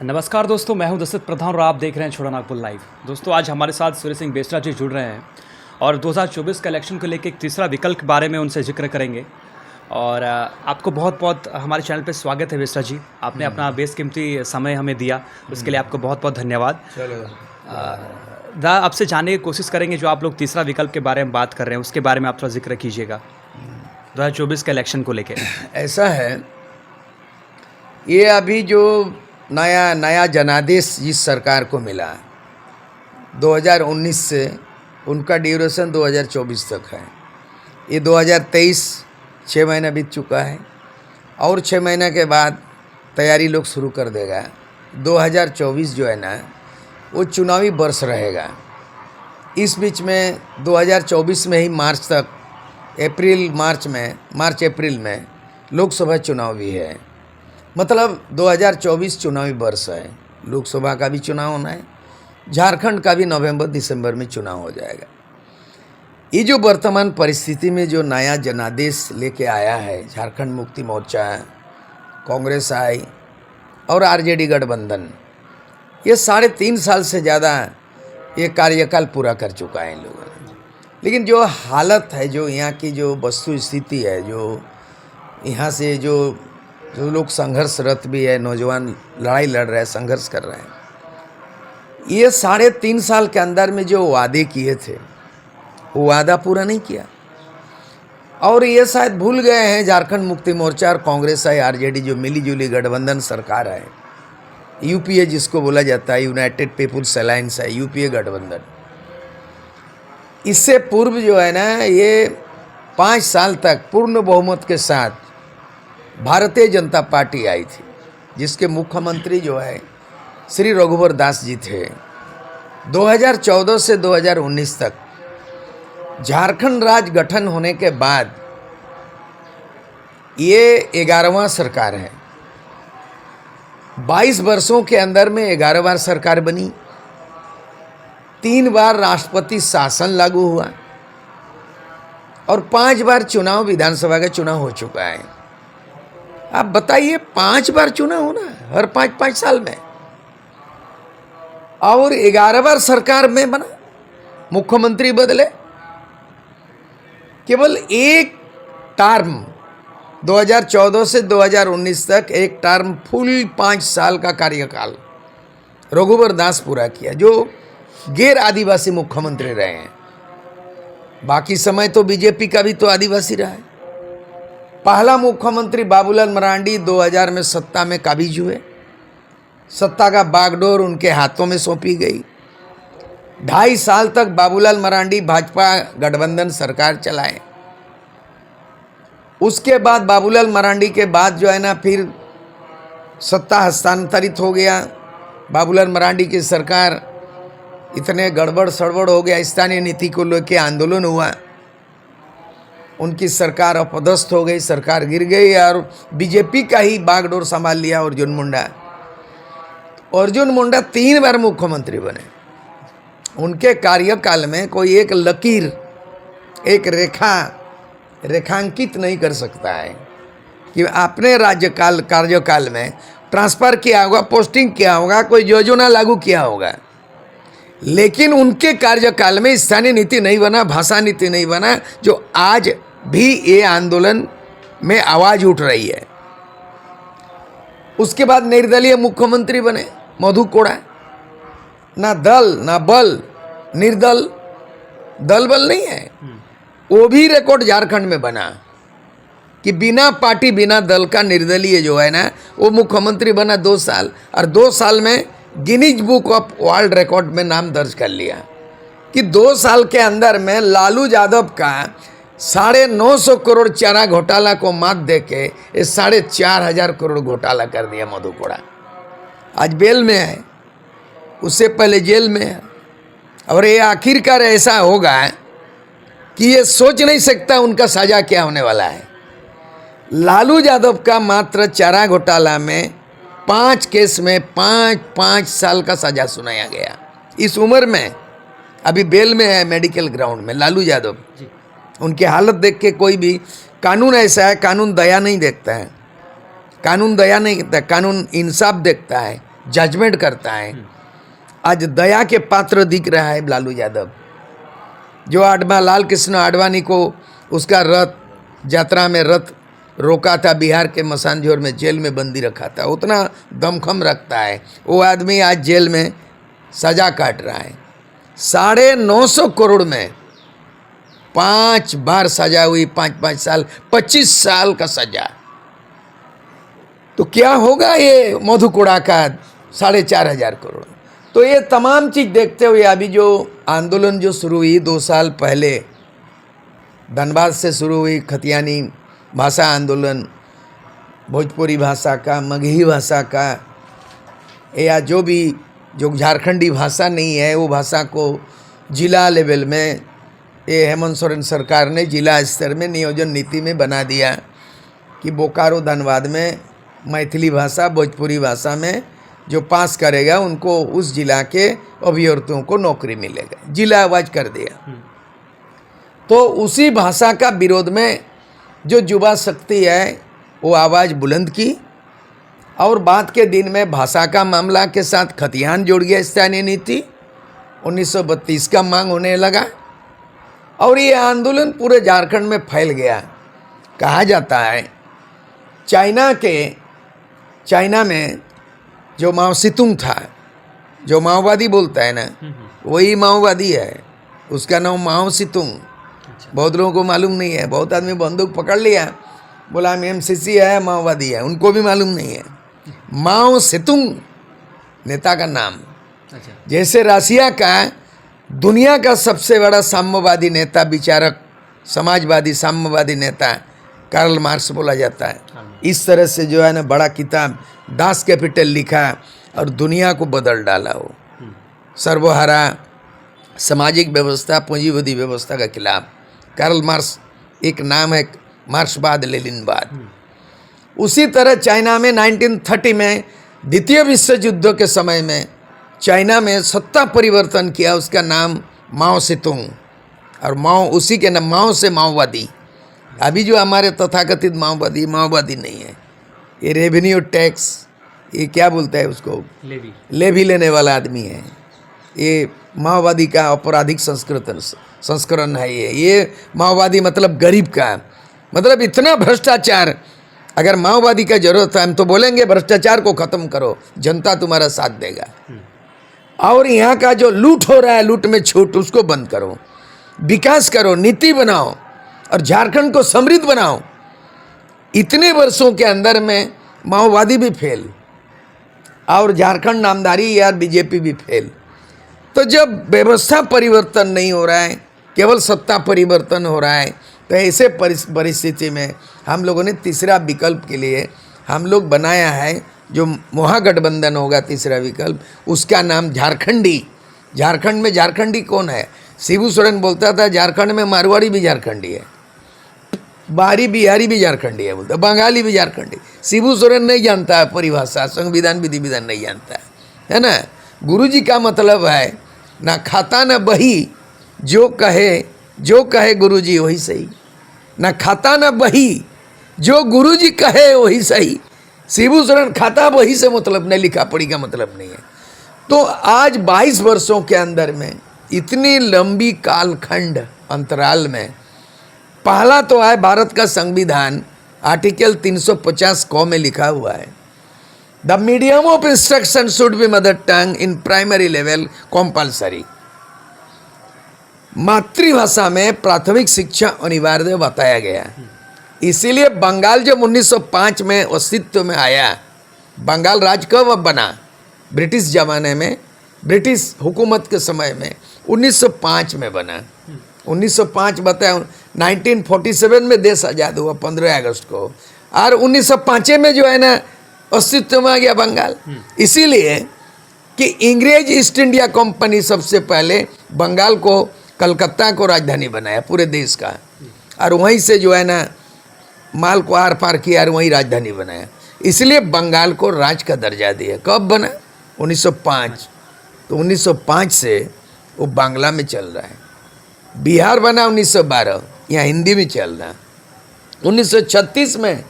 नमस्कार दोस्तों, मैं हूं दशरथ प्रधान और आप देख रहे हैं छोटा नागपुर लाइव। दोस्तों, आज हमारे साथ सूर्य सिंह बेसरा जी जुड़ रहे हैं और 2024 का इलेक्शन को लेकर एक तीसरा विकल्प के बारे में उनसे जिक्र करेंगे। और आपको बहुत बहुत हमारे चैनल पे स्वागत है बेसरा जी। आपने अपना बेशकीमती समय हमें दिया, उसके लिए आपको बहुत बहुत धन्यवाद। चलो आपसे जानने की कोशिश करेंगे, जो आप लोग तीसरा विकल्प के बारे में बात कर रहे हैं उसके बारे में आप थोड़ा जिक्र कीजिएगा 2024 के इलेक्शन को लेकर। ऐसा है, ये अभी जो नया जनादेश जिस सरकार को मिला 2019 से, उनका ड्यूरेशन 2024 तक है। ये 2023 6 महीना बीत चुका है और 6 महीना के बाद तैयारी लोग शुरू कर देगा। 2024 जो है ना, वो चुनावी वर्ष रहेगा। इस बीच में 2024 में ही मार्च तक, मार्च अप्रैल में लोकसभा चुनाव भी है। मतलब 2024 चुनावी वर्ष है। लोकसभा का भी चुनाव होना है, झारखंड का भी नवंबर दिसंबर में चुनाव हो जाएगा। ये जो वर्तमान परिस्थिति में जो नया जनादेश लेके आया है झारखंड मुक्ति मोर्चा, कांग्रेस आई और आरजेडी गठबंधन, ये 3.5 साल से ज़्यादा ये कार्यकाल पूरा कर चुका है इन लोगों ने। लेकिन जो हालत है, जो यहाँ की जो वस्तु स्थिति है, जो यहाँ से जो लोग संघर्षरत भी है, नौजवान लड़ाई लड़ रहे हैं, संघर्ष कर रहे हैं, ये 3.5 साल के अंदर में जो वादे किए थे वो वादा पूरा नहीं किया। और ये शायद भूल गए हैं झारखंड मुक्ति मोर्चा और कांग्रेस है, आरजेडी जो मिली जुली गठबंधन सरकार है, यूपीए जिसको बोला जाता है, यूनाइटेड पीपुल्स अलायंस है, यूपीए गठबंधन। इससे पूर्व जो है ना, ये 5 साल तक पूर्ण बहुमत के साथ भारतीय जनता पार्टी आई थी, जिसके मुख्यमंत्री जो है श्री रघुवर दास जी थे। 2014 से 2019 तक झारखंड राज्य गठन होने के बाद ये 11वां सरकार है। 22 वर्षों के अंदर में 11 बार सरकार बनी, 3 बार राष्ट्रपति शासन लागू हुआ और 5 बार चुनाव, विधानसभा का चुनाव हो चुका है। आप बताइए, 5 बार चुनाव होना हर 5-5 साल में, और 11 बार सरकार में बना, मुख्यमंत्री बदले। केवल एक टर्म 2014 से 2019 तक, एक टर्म फुल 5 साल का कार्यकाल रघुवर दास पूरा किया, जो गैर आदिवासी मुख्यमंत्री रहे हैं। बाकी समय तो बीजेपी का भी तो आदिवासी रहा है। पहला मुख्यमंत्री बाबूलाल मरांडी 2000 में सत्ता में काबिज हुए, सत्ता का बागडोर उनके हाथों में सौंपी गई। 2.5 साल तक बाबूलाल मरांडी भाजपा गठबंधन सरकार चलाए। उसके बाद बाबूलाल मरांडी के बाद जो है ना, फिर सत्ता हस्तांतरित हो गया। बाबूलाल मरांडी की सरकार इतने गड़बड़ सड़बड़ हो गया, स्थानीय नीति को लेकर आंदोलन हुआ, उनकी सरकार अपदस्थ हो गई, सरकार गिर गई और बीजेपी का ही बागडोर संभाल लिया अर्जुन मुंडा 3 बार मुख्यमंत्री बने। उनके कार्यकाल में कोई एक लकीर, एक रेखांकित नहीं कर सकता है कि अपने कार्यकाल में ट्रांसफर किया होगा, पोस्टिंग किया होगा, कोई योजना लागू किया होगा। लेकिन उनके कार्यकाल में स्थानीय नीति नहीं बना, भाषा नीति नहीं बना, जो आज भी ये आंदोलन में आवाज उठ रही है। उसके बाद निर्दलीय मुख्यमंत्री बने मधु कोड़ा, ना दल ना बल, निर्दल, दल बल नहीं है। वो भी रिकॉर्ड झारखंड में बना कि बिना पार्टी बिना दल का निर्दलीय जो है ना, वो मुख्यमंत्री बना 2 साल, और 2 साल में Guinness book of world record में नाम दर्ज कर लिया कि 2 साल के अंदर में लालू यादव का 950 करोड़ चारा घोटाला को मात देके 4,500 करोड़ घोटाला कर दिया मधु कोड़ा। आज बेल में है, उससे पहले जेल में है। और ये आखिरकार ऐसा होगा कि ये सोच नहीं सकता उनका सजा क्या होने वाला है। लालू यादव का मात्र चारा घोटाला में 5 केस में 5 साल का सजा सुनाया गया। इस उम्र में अभी बेल में है, मेडिकल ग्राउंड में लालू यादव। उनकी हालत देख के कोई भी, कानून ऐसा है, कानून दया नहीं देखता है, कानून दया नहीं देखता, कानून इंसाफ देखता है, जजमेंट करता है। आज दया के पात्र दिख रहा है लालू यादव, जो लाल कृष्ण आडवाणी को उसका रथ यात्रा में रथ रोका था, बिहार के मसानझोर में जेल में बंदी रखा था, उतना दमखम रखता है वो आदमी। आज जेल में सजा काट रहा है। 950 करोड़ में 5 बार सजा हुई, 5-5 साल, 25 साल का सजा। तो क्या होगा ये मधु कोड़ा का 4,500 करोड़। तो ये तमाम चीज़ देखते हुए अभी जो आंदोलन जो शुरू हुई 2 साल पहले धनबाद से शुरू हुई, खतियानी भाषा आंदोलन, भोजपुरी भाषा का, मगही भाषा का, या जो झारखंडी भाषा नहीं है वो भाषा को जिला लेवल में ये हेमंत सोरेन सरकार ने जिला स्तर में नियोजन नीति में बना दिया कि बोकारो धनबाद में मैथिली भाषा, भोजपुरी भाषा में जो पास करेगा उनको उस जिला के अभ्यर्थियों को नौकरी मिलेगा, जिला आवाज कर दिया। तो उसी भाषा का विरोध में जो युवा शक्ति है वो आवाज़ बुलंद की, और बाद के दिन में भाषा का मामला के साथ खतियान जोड़ गया स्थानीय नीति, 1932 का मांग होने लगा, और ये आंदोलन पूरे झारखंड में फैल गया। कहा जाता है चाइना में जो माओ सेतुंग था, जो माओवादी बोलता है ना, वही माओवादी है, उसका नाम माओ सेतुंग। बहुत लोगों को मालूम नहीं है, बहुत आदमी बंदूक पकड़ लिया, बोला MCC है, माओवादी है, उनको भी मालूम नहीं है। माओ सेतुंग नेता का नाम। अच्छा। जैसे रशिया का दुनिया का सबसे बड़ा साम्यवादी नेता, विचारक, समाजवादी साम्यवादी नेता कार्ल मार्क्स बोला जाता है। इस तरह से जो है ना बड़ा किताब दास कैपिटल लिखा और दुनिया को बदल डाला। हो सर्वहारा सामाजिक व्यवस्था, पूंजीवादी व्यवस्था के खिलाफ कार्ल मार्क्स एक नाम है, मार्क्सवाद लेनिनवाद। उसी तरह चाइना में 1930 में द्वितीय विश्व युद्ध के समय में चाइना में सत्ता परिवर्तन किया, उसका नाम माओ सेतुंग, और माओ उसी के नाम, माओ से माओवादी। अभी जो हमारे तथाकथित माओवादी नहीं है, ये रेवेन्यू टैक्स, ये क्या बोलता है उसको, लेवी लेने वाला आदमी है। ये माओवादी का आपराधिक संस्करण है। ये माओवादी मतलब गरीब का, मतलब इतना भ्रष्टाचार। अगर माओवादी का जरूरत है हम तो बोलेंगे भ्रष्टाचार को खत्म करो, जनता तुम्हारा साथ देगा। और यहाँ का जो लूट हो रहा है, लूट में छूट, उसको बंद करो, विकास करो, नीति बनाओ और झारखंड को समृद्ध बनाओ। इतने वर्षों के अंदर में माओवादी भी फेल और झारखंड नामधारी या बीजेपी भी फेल। तो जब व्यवस्था परिवर्तन नहीं हो रहा है, केवल सत्ता परिवर्तन हो रहा है, तो ऐसे परिस्थिति में हम लोगों ने तीसरा विकल्प के लिए हम लोग बनाया है, जो महागठबंधन होगा तीसरा विकल्प, उसका नाम झारखंडी। झारखंड में झारखंडी कौन है? शिबू सोरेन बोलता था झारखंड में मारवाड़ी भी झारखंडी है, बारी बिहारी भी झारखंडी है बोलता, बंगाली भी झारखंडी। शिबू सोरेन नहीं जानता है परिभाषा, संविधान विधि विधान नहीं जानता है ना। गुरुजी का मतलब है ना खाता ना बही, जो कहे गुरुजी वही सही, ना खाता ना बही, जो गुरुजी कहे वही सही। शिबू सोरेन खाता बही से मतलब नहीं, लिखा पढ़ी का मतलब नहीं है। तो आज 22 वर्षों के अंदर में इतनी लंबी कालखंड अंतराल में पहला तो है भारत का संविधान, आर्टिकल 350 क में लिखा हुआ है, the medium of instruction should be mother tongue in primary level compulsory. मातृभाषा में प्राथमिक शिक्षा अनिवार्य बताया गया। इसीलिए बंगाल जब 1905 में अस्तित्व में आया, बंगाल राज्य कब बना? ब्रिटिश ज़माने में, ब्रिटिश हुकूमत के समय में 1905 में बना। 1905 बताया, 1947 में देश आज़ाद हुआ 15 अगस्त को, और 1905 में जो है ना अस्तित्व में आ गया बंगाल। इसीलिए कि इंग्रेज ईस्ट इंडिया कंपनी सबसे पहले बंगाल को, कलकत्ता को राजधानी बनाया पूरे देश का, और वहीं से जो है ना माल को आर पार किया और वहीं राजधानी बनाया। इसलिए बंगाल को राज्य का दर्जा दिया। कब बना? 1905। तो 1905 से वो बांग्ला में चल रहा है। बिहार बना 1912, यहाँ हिंदी में चल रहा। 1936 में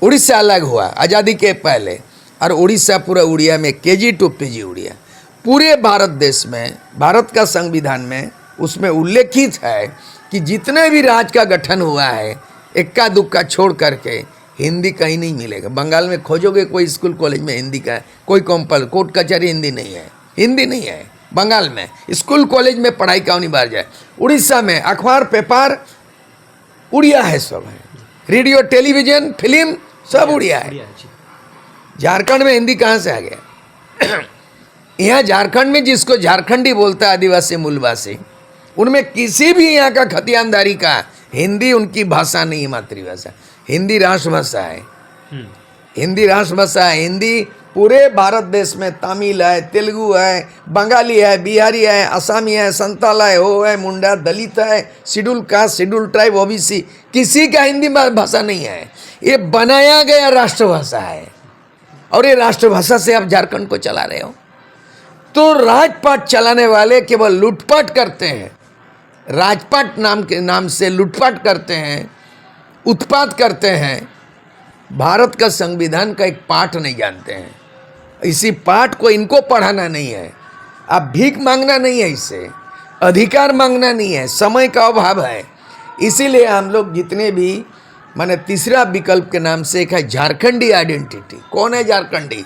उड़ीसा अलग हुआ आज़ादी के पहले, और उड़ीसा पूरा उड़िया में KG to PG उड़िया। पूरे भारत देश में, भारत का संविधान में उसमें उल्लेखित है कि जितने भी राज्य का गठन हुआ है, इक्का दुक्का छोड़ करके हिंदी कहीं नहीं मिलेगा। बंगाल में खोजोगे कोई स्कूल कॉलेज में हिंदी का कोई कोर्ट कचहरी हिंदी नहीं है, हिंदी नहीं है। बंगाल में स्कूल कॉलेज में पढ़ाई का अनिवार्य जाए। उड़ीसा में अखबार पेपर उड़िया है, सब है। रेडियो टेलीविजन फिल्म सब उड़िया है। झारखंड में हिंदी कहाँ से आ गया? यहाँ झारखंड में जिसको झारखंडी बोलता है आदिवासी मूलवासी, उनमें किसी भी यहाँ का खतियानदारी का हिंदी उनकी भाषा नहीं है, मातृभाषा। हिंदी राष्ट्रभाषा है, हिंदी राष्ट्रभाषा है। हिंदी पूरे भारत देश में तमिल है, तेलुगु है, बंगाली है, बिहारी है, असमी है, संताल है, हो है, मुंडा, दलित है, schedule caste, schedule tribe, OBC, किसी का हिंदी भाषा नहीं है। ये बनाया गया राष्ट्रभाषा है और ये राष्ट्रभाषा से आप झारखंड को चला रहे हो। तो राजपाट चलाने वाले केवल लूटपाट करते हैं, राजपाट नाम से लूटपाट करते हैं, उत्पात करते हैं। भारत का संविधान का एक पाठ नहीं जानते हैं। इसी पाठ को इनको पढ़ाना नहीं है। अब भीख मांगना नहीं है, इससे अधिकार मांगना नहीं है, समय का अभाव है। इसीलिए हम लोग जितने भी, माने तीसरा विकल्प के नाम से एक है झारखंडी आइडेंटिटी। कौन है झारखंडी?